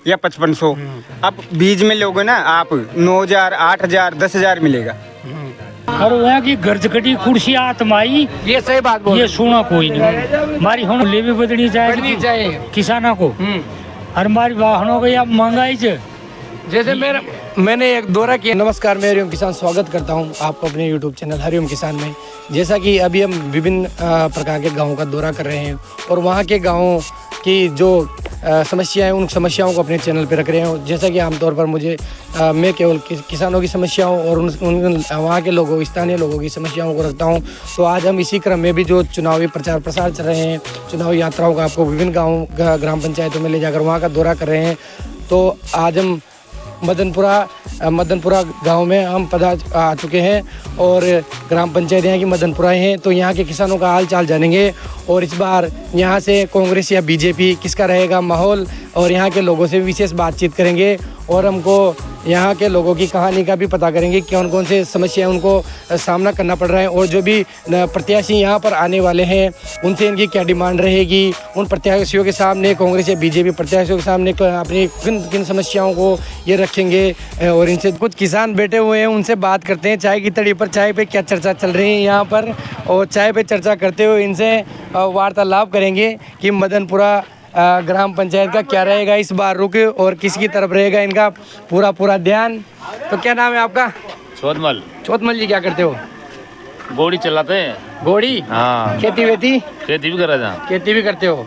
या 5500। अब बीज में लोगे ना आप 9000, 8000, 10,000 मिलेगा। और वहाँ की गर्ज कटी कुर्सी आत्माई, ये सही बात बोल ये सुना कोई नहीं। हमारी हम ले भी बदलनी चाहिए किसानों को, और हमारी वाहनों को या महंगाई से जैसे मैंने एक दौरा किया। नमस्कार, मैं हरिओम किसान स्वागत करता हूं आपको अपने YouTube चैनल हरिओम किसान में। जैसा कि अभी हम विभिन्न प्रकार के गाँवों का दौरा कर रहे हैं और वहाँ के गाँवों की जो समस्याएं, उन समस्याओं को अपने चैनल पे रख रहे हैं। जैसा कि आमतौर पर मुझे मैं केवल किसानों की समस्याओं और उन वहाँ के लोगों, स्थानीय लोगों की समस्याओं को रखता हूँ। तो आज हम इसी क्रम में भी जो चुनावी प्रचार प्रसार चल रहे हैं, चुनावी यात्राओं का आपको विभिन्न गाँव ग्राम पंचायतों में ले जाकर वहाँ का दौरा कर रहे हैं। तो आज हम मदनपुरा गांव में हम आ चुके हैं और ग्राम पंचायत यहाँ की मदनपुरा है। तो यहाँ के किसानों का हाल चाल जानेंगे और इस बार यहाँ से कांग्रेस या बीजेपी किसका रहेगा माहौल, और यहाँ के लोगों से विशेष बातचीत करेंगे और हमको यहाँ के लोगों की कहानी का भी पता करेंगे कि कौन कौन से समस्याएं उनको सामना करना पड़ रहा है, और जो भी प्रत्याशी यहाँ पर आने वाले हैं उनसे इनकी क्या डिमांड रहेगी। उन प्रत्याशियों के सामने, कांग्रेस या बीजेपी प्रत्याशियों के सामने अपनी किन समस्याओं को ये रखेंगे, और इनसे कुछ किसान बैठे हुए हैं उनसे बात करते हैं। चाय की तड़ी पर चाय पे क्या चर्चा चल रही है यहाँ पर, और चाय पे चर्चा करते हुए इनसे वार्तालाप करेंगे कि मदनपुरा ग्राम पंचायत का क्या रहेगा इस बार रुख, और किसकी तरफ रहेगा इनका पूरा ध्यान। तो क्या नाम है आपका? चौथमल जी, क्या करते हो? घोड़ी चलाते हैं। घोड़ी? हाँ। खेती वेती? खेती भी कर रहे हैं। खेती भी करते हो?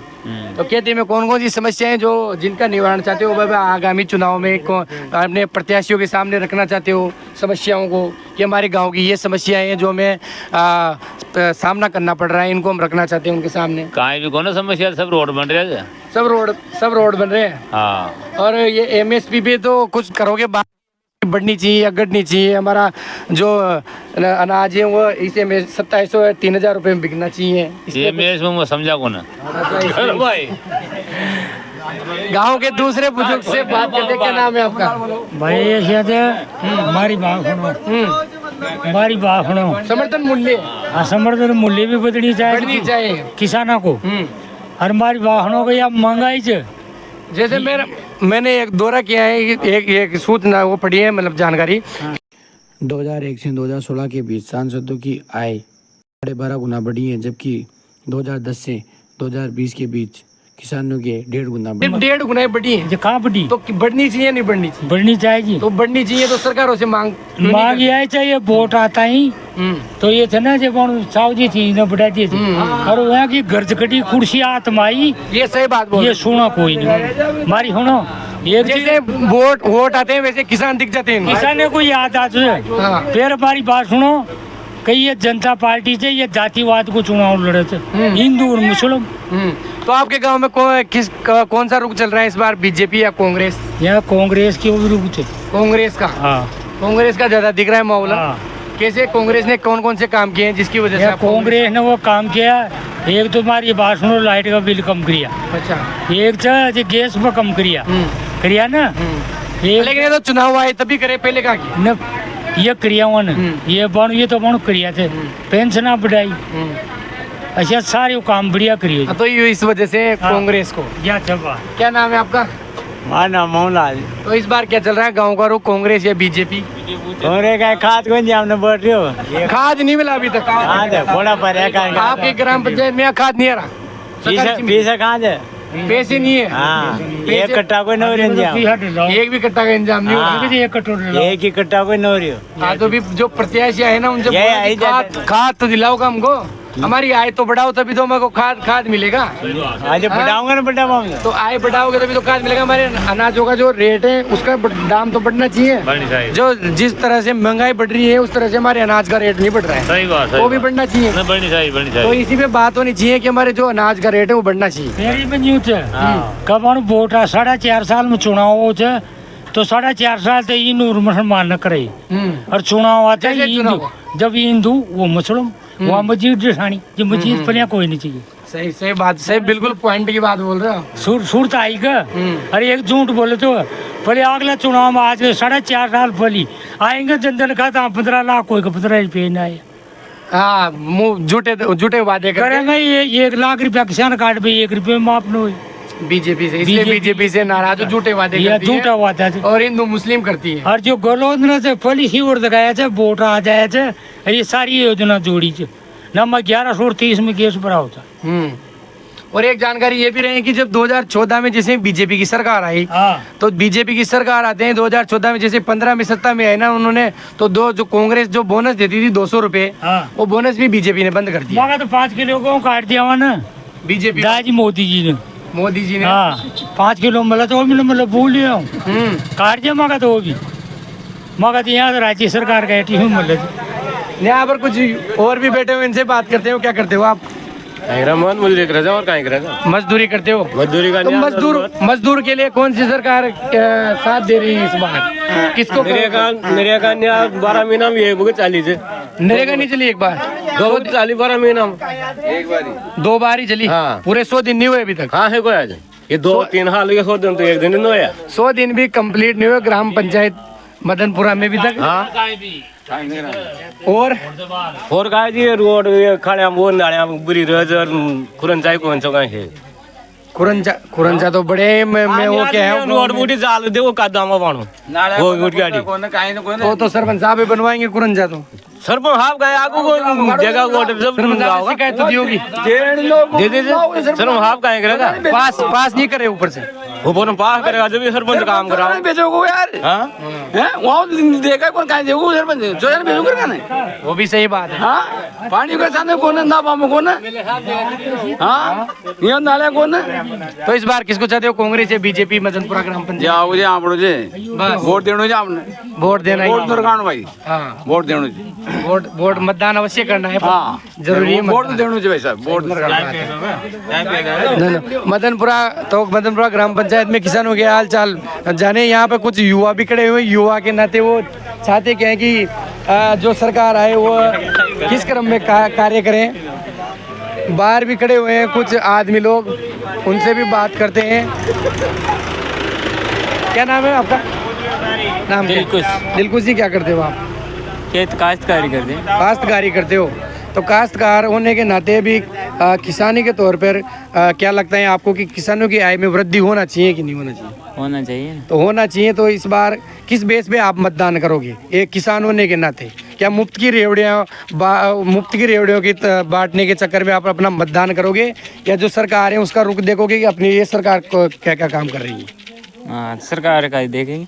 तो खेती में कौन कौन सी समस्याएं जो जिनका निवारण चाहते हो वह आगामी चुनाव में अपने प्रत्याशियों के सामने रखना चाहते हो समस्याओं को, कि हमारे गांव की ये समस्याएं हैं जो हमें सामना करना पड़ रहा है, इनको हम रखना चाहते हैं उनके सामने? कहीं भी कौन समस्या, सब रोड बन रहे हैं। सब रोड बन रहे हैं। हाँ। और ये MSP पे तो कुछ करोगे, बात बढ़नी चाहिए या घटनी चाहिए? हमारा जो अनाज है वो इसे 2700 या 3000 रुपये में बिकना चाहिए। ये मैं समझा कौन भाई। गांव के दूसरे बुजुर्ग से बात करते, क्या नाम है आपका? भाई हमारी बात सुनो। समर्थन मूल्य, समर्थन मूल्य भी बदलनी चाहिए किसानों को, और हमारी वाहनों को या महंगाई से। जैसे मैंने एक दौरा किया है, एक सूचना वो पढ़ी है, मतलब जानकारी। 2001 से 2016 के बीच सांसदों की आय 12.5 गुना बढ़ी है, जबकि 2010 से 2020 के बीच किसानों के 1.5 गुना बढ़ी। 1.5 गुना बढ़ी है? कहाँ बढ़ी? तो बढ़नी चाहिए नहीं बढ़नी चाहिए? बढ़नी चाहिए। तो बढ़नी चाहिए तो सरकारों से मांग यही चाहिए। वोट आता ही तो ये थे ना जब सावजी थी न बढ़ा दी थी, और वहाँ की गर्ज कटी कुर्सी आत्माई, ये सही बात बोल, ये सुना कोई नहीं। हमारी सुनो, एक जैसे वोट आते हैं वैसे किसान दिख जाते हैं। किसानों को याद आ जाए। फिर हमारी बात सुनो, कई ये जनता पार्टी से ये जातिवाद को चुनाव लड़े थे, हिंदू और मुस्लिम। तो आपके गांव में कौन सा रुख चल रहा है इस बार, बीजेपी या कांग्रेस? यहाँ कांग्रेस की रुख थे। कांग्रेस का? हाँ, कांग्रेस का ज्यादा दिख रहा है माहौल। कैसे कांग्रेस ने कौन से काम किए हैं जिसकी वजह से? कांग्रेस ने वो काम किया, एक तो हमारी बात सुनो, लाइट का बिल कम किया। अच्छा। एक गैस पर कम किया ना। लेकिन ये तो चुनाव आए तभी करे, पहले कहा किया? ये क्रिया ये तो बन क्रिया थे, पेंशन बढ़ाई, अच्छा सारे काम बढ़िया करिए। तो इस वजह से कांग्रेस को। क्या नाम है आपका? हमारा नाम मोहनलाल। तो इस बार क्या चल रहा है गांव का रुख, कांग्रेस या बीजेपी? कांग्रेस का खाद कौन हमने बढ़ रही हो, खाद नहीं मिला अभी तक। आपके ग्राम पंचायत में खाद नहीं आ रहा? पैसा कहाँ है? पैसे नहीं है। एक कट्टा कोई एक भी कट्टा का इंतजाम नहीं हो रहा। एक ही कट्टा कोई न हो रही हो। हाँ, तो भी जो प्रत्याशी है ना उनसे खाद तो दिलाओगा हमको, हमारी आय तो बढ़ाओ तभी तो हमको खाद मिलेगा। आज बढ़ाऊंगा ना, बढ़ाऊंगा तो आय बढ़ाओगे तभी तो खाद मिलेगा। हमारे अनाजों का जो रेट है उसका दाम तो बढ़ना चाहिए। जो जिस तरह से महंगाई बढ़ रही है उस तरह से हमारे अनाज का रेट नहीं बढ़ रहा है। सही बात, वो भी बढ़ना चाहिए। तो इसी पे बात होनी चाहिए कि हमारे जो अनाज का रेट है वो बढ़ना चाहिए। कब वोट 4.5 साल में चुनाव हो, तो 4.5 साल तो हिंदू मुसलमान न करे, और चुनाव आता है जब हिंदू वो मुस्लिम, वहाँ मस्जिद जैसानी, जो मस्जिद पर कोई नहीं चाहिए। सही बात, सही बिल्कुल पॉइंट की बात बोल रहे हो। सूरत आई का, अरे एक झूठ बोले तो पहले अगला चुनाव में आज 4.5 साल पहले आएंगे, जनधन खाता 15 लाख, कोई का 15 रुपये न आए। हाँ, झूठे वादे करेंगे। ये 1 लाख रुपया किसान कार्ड पे 1 रुपये माफ न हुई। बीजेपी से, इसलिए बीजेपी से नाराज हो, झूठे वादे ये करती है झूठा वादा है और हिंदू मुस्लिम करती है। और जो गलोदना से पॉलिसी और लगाया है वोट आ जाए थे ये सारी योजना जोड़ी थे नंबर 1130 में केस भरा होता। और एक जानकारी ये भी रही कि जब 2014 में जैसे बीजेपी की सरकार आई, तो बीजेपी की सरकार आते हैं 2014 में जैसे 15 में सत्ता में आए ना उन्होंने, तो जो कांग्रेस जो बोनस देती थी 200 रुपए, वो बोनस भी बीजेपी ने बंद कर दिया। मगर तो 5 किलो को काट दिया हुआ ना बीजेपी दादी मोदी जी ने हाँ 5 किलो मिला तो मतलब भूल लिया हूँ काट दिया मगा तो वो भी मगा तो यहाँ तो राज्य सरकार का टीम मतलब यहाँ पर कुछ और भी बैठे हुए, इनसे बात करते हो। क्या करते हो आप? मजदूरी कर और कहीं करेगा, मजदूरी करते हो। मजदूरी का तो मजदूर के लिए कौन सी सरकार साथ दे रही है इस बार? किसको? मेरे का 12 महीना में एक 40 है, नरेगा नहीं चली एक बार? 12 महीना में दो बार ही चली। हाँ। पूरे 100 दिन नहीं हुए अभी तक? हाँ है कोई आज ये 2-3 हाल 100 दिन तो एक दिन नहीं हुआ। 100 दिन भी कंप्लीट नहीं हुए ग्राम पंचायत मदनपुरा में भी तक। हाँ और काय जी रोड खाड़िया वो नाड़िया बुरी रोज और खुरंचाई कौन सा है खुरंचा तो बड़े मैं वो क्या है रोड बूटी जाल दे वो का दामा बाणो वो गुट गाड़ी तो सरपंच साहब ही बनवाएंगे खुरंचा तो। सरपंच हाफ गए आगू को जगह को सब शिकायत तो दी होगी। दे दे सरपंच हाफ गए करेगा, पास नहीं करे ऊपर से, ऊपर पास करेगा जब भी सरपंच काम करा भेजोगो यार हैं वहाँ देखा कौन कहाँ देखो सरपंच जो है भेजो कर ना, वो भी सही बात है। हाँ पानी के सामने कौन है ना पामो कौन है, हाँ ये नाले कौन है। तो इस बार किसको चाहते हो, कांग्रेस या बीजेपी मदनपुरा ग्राम पंचायत? जाओ जे आपड़ो जे वोट देनो जे आपने, वोट देना ही। वोट दरगान भाई, हाँ वोट देनो जे, वोट मतदान अवश्य करना है। हाँ जरूरी है वोट देनो जे भाई साहब, वोट मदनपुरा ग्राम पंचायत में किसानों के हाल चाल जाने। यहाँ पे कुछ युवा भी खड़े हुए, युवा के नाते वो चाहते क्या है कि जो सरकार आए वो किस क्रम में कार्य करें। बाहर भी खड़े हुए हैं कुछ आदमी लोग, उनसे भी बात करते हैं। क्या नाम है आपका? नाम दिलकुश जी। क्या करते हो आप? खेत काश्तकारी करते हैं। काश्तकारी करते हो, तो काश्तकार होने के नाते भी किसानी के तौर पर क्या लगता है आपको कि किसानों की आय में वृद्धि होना चाहिए कि नहीं होना चाहिए? होना चाहिए। तो होना चाहिए। तो इस बार किस बेस पे आप मतदान करोगे एक किसान होने के नाते? क्या मुफ्त की रेवड़ियों की बांटने के चक्कर में आप अपना मतदान करोगे, या जो सरकार है उसका रुख देखोगे कि अपनी ये सरकार को क्या क्या काम कर रही है? हाँ सरकार का ही देखेंगे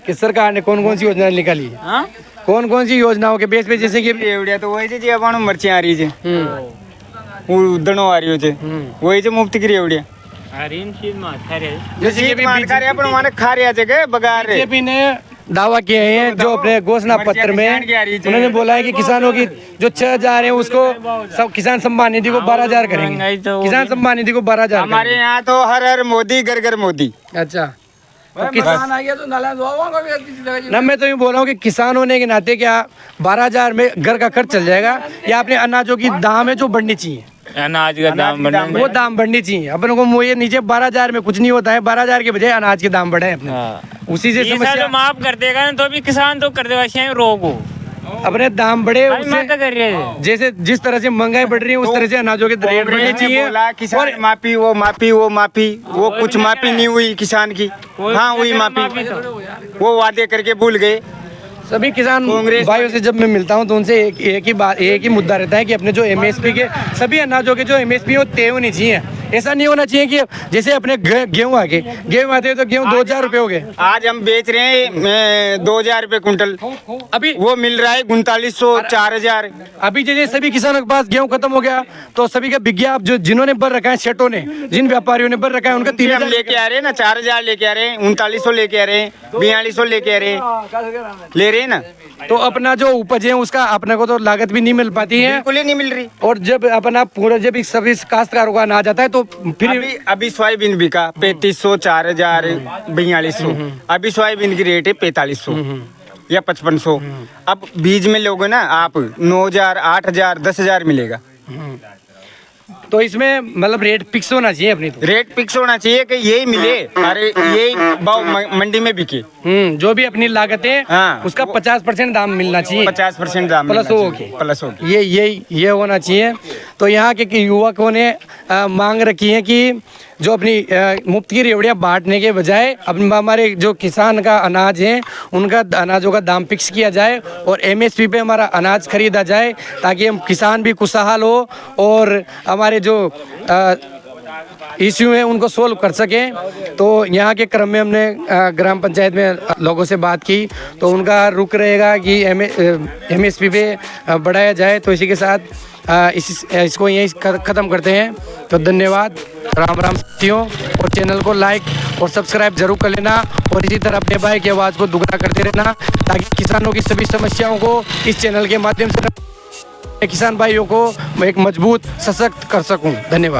कि सरकार ने कौन कौन सी योजना निकाली है। हाँ कौन कौन सी योजनाओं के बेस पे, जैसे कि रेवड़िया तो वही जे अपन मर्ची आ रही है वो दनो आ रही है वही जे मुफ्त की रेवड़िया जैसे ये मान खा रहे अपन माने खा रहे जगह बगार रहे। बीजेपी ने दावा किए हैं जो अपने घोषणा पत्र में उन्होंने बोला है कि किसानों की जो 6,000 है उसको सब किसान सम्मान निधि को 12,000 करेंगे। किसान सम्मान निधि को 12,000 हमारे यहाँ तो हर हर मोदी घर घर मोदी। अच्छा आ गया तो नाला ना, मैं तो यूँ बोल रहा हूँ कि किसान होने के नाते क्या 12,000 में घर का खर्च चल जाएगा, या अपने अनाजों की दाम है जो बढ़नी चाहिए, अनाज का दाम बढ़ना वो दाम बढ़नी चाहिए। अपन को ये नीचे 12,000 में कुछ नहीं होता है, 12,000 के बजाय अनाज के दाम बढ़े अपने, उसी से समस्या। माफ कर देगा तो भी किसान तो कर देगा शायद रोग हो अपने दाम बढ़े कर रहे हैं। जैसे जिस तरह से महंगाई बढ़ रही है उस तरह से अनाजों के रेट बढ़ने चाहिए। किसान माफी वो कुछ माफी नहीं हुई किसान की। हाँ हुई माफी, वो वादे करके भूल गए। सभी किसान भाइयों से जब मैं मिलता हूं तो उनसे एक ही मुद्दा रहता है कि अपने जो एमएसपी के सभी अनाजों के जो एमएसपी हो तय होनी चाहिए। ऐसा नहीं होना चाहिए कि जैसे अपने गेहूं आते हैं तो गेहूं 2,000 रुपए हो गए, आज हम बेच रहे हैं 2,000 रुपए कुंटल, अभी वो मिल रहा है 3900 4,000। अभी जैसे सभी किसानों के पास गेहूं खत्म हो गया तो सभी का विज्ञापन जो जिन्होंने भर रखा है, सेठों ने, जिन व्यापारियों ने भर रखा है, उनका 3,000 लेके आ रहे हैं ना, 4,000 लेके आ रहे हैं, 3900 लेके आ रहे हैं, 4200 लेके आ रहे हैं, ले रहे हैं ना। तो अपना जो उपज है उसका अपने को तो लागत भी नहीं मिल पाती है, बिल्कुल ही नहीं मिल रही। और जब अपना पूरा जब सभी काश्तकारों का अनाज आता है तो फिर अभी सोयाबीन बिका 3500 4,000 4200, अभी सोयाबीन की रेट है 4500 या 5500। अब बीज में लोगे ना आप 9,000 8,000 10,000 मिलेगा। तो इसमें मतलब रेट फिक्स होना चाहिए, अपनी तो रेट फिक्स होना चाहिए कि यही मिले, अरे यही भाव मंडी में बिके। जो भी अपनी लागत है, हाँ, उसका 50% दाम मिलना चाहिए, 50% दाम प्लस हो ये होना चाहिए। तो यहाँ के युवकों ने मांग रखी है कि जो अपनी मुफ्त की रेवड़ियाँ बांटने के बजाय अब हमारे जो किसान का अनाज है उनका अनाजों का दाम फिक्स किया जाए और MSP पे हमारा अनाज खरीदा जाए, ताकि हम किसान भी खुशहाल हो और हमारे जो इश्यू है उनको सोल्व कर सकें। तो यहाँ के क्रम में हमने ग्राम पंचायत में लोगों से बात की, तो उनका रुख रहेगा कि MSP पे बढ़ाया जाए। तो इसी के साथ इसको यहीं ख़त्म करते हैं। तो धन्यवाद, राम राम साथियों, और चैनल को लाइक और सब्सक्राइब जरूर कर लेना और इसी तरह अपने भाई की आवाज़ को दुगना करते रहना, ताकि किसानों की सभी समस्याओं को इस चैनल के माध्यम से किसान भाइयों को मैं एक मजबूत सशक्त कर सकूं। धन्यवाद।